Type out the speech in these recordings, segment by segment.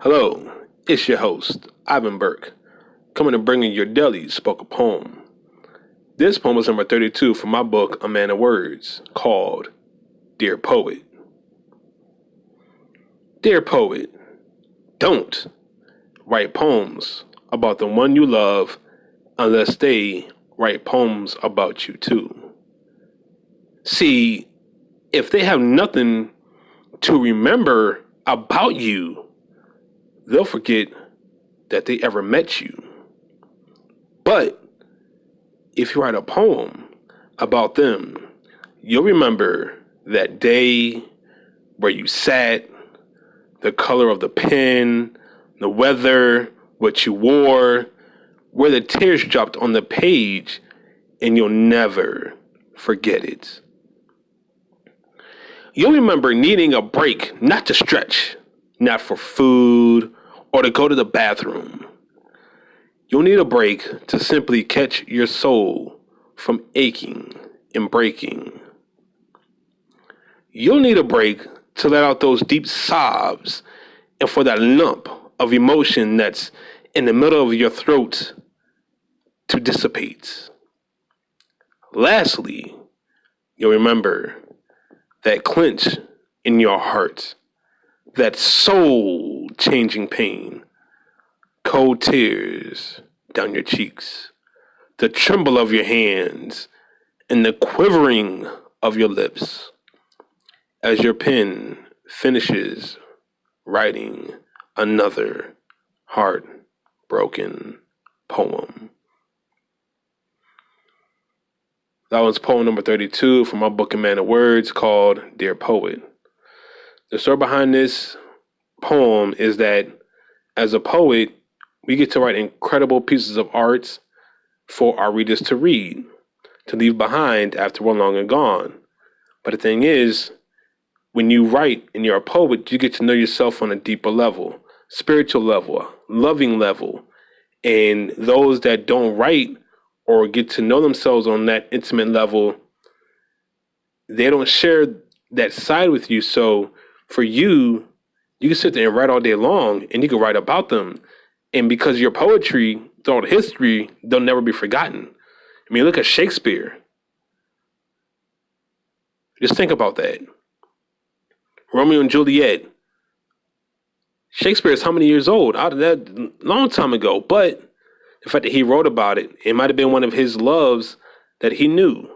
Hello, it's your host, Ivan Burke, coming and bringing your daily spoken poem. This poem is number 32 from my book, A Man of Words, called Dear Poet. Dear poet, don't write poems about the one you love unless they write poems about you too. See, if they have nothing to remember about you, they'll forget that they ever met you. But if you write a poem about them, you'll remember that day, where you sat, the color of the pen, the weather, what you wore, where the tears dropped on the page, and you'll never forget it. You'll remember needing a break, not to stretch, not for food or to go to the bathroom. You'll need a break to simply catch your soul from aching and breaking. You'll need a break to let out those deep sobs and for that lump of emotion that's in the middle of your throat to dissipate. Lastly, you'll remember that clench in your heart, that soul-changing pain, cold tears down your cheeks, the tremble of your hands, and the quivering of your lips as your pen finishes writing another heartbroken poem. That was poem number 32 from my book, A Man of Words, called Dear Poet. The story behind this poem is that as a poet, we get to write incredible pieces of art for our readers to read, to leave behind after we're long and gone. But the thing is, when you write and you're a poet, you get to know yourself on a deeper level, spiritual level, loving level. And those that don't write or get to know themselves on that intimate level, they don't share that side with you. So for you, you can sit there and write all day long and you can write about them. And because your poetry throughout history, they'll never be forgotten. I mean, look at Shakespeare. Just think about that. Romeo and Juliet. Shakespeare is how many years old? Out of that long time ago. But the fact that he wrote about it, it might have been one of his loves that he knew.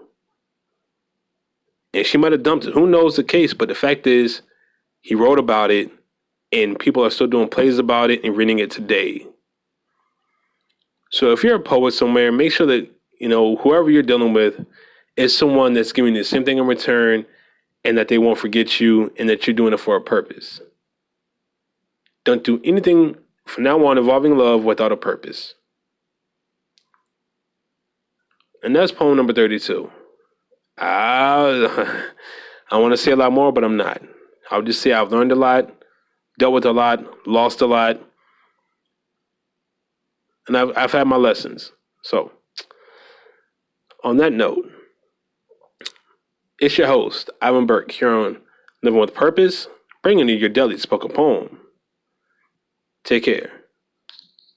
And she might have dumped it. Who knows the case? But the fact is, he wrote about it, and people are still doing plays about it and reading it today. So if you're a poet somewhere, make sure that, whoever you're dealing with is someone that's giving you the same thing in return, and that they won't forget you, and that you're doing it for a purpose. Don't do anything from now on involving love without a purpose. And that's poem number 32. I want to say a lot more, but I'm not. I'll just say I've learned a lot, dealt with a lot, lost a lot, and I've had my lessons. So, on that note, it's your host, Ivan Burke, here on Living with Purpose, bringing you your daily spoken poem. Take care.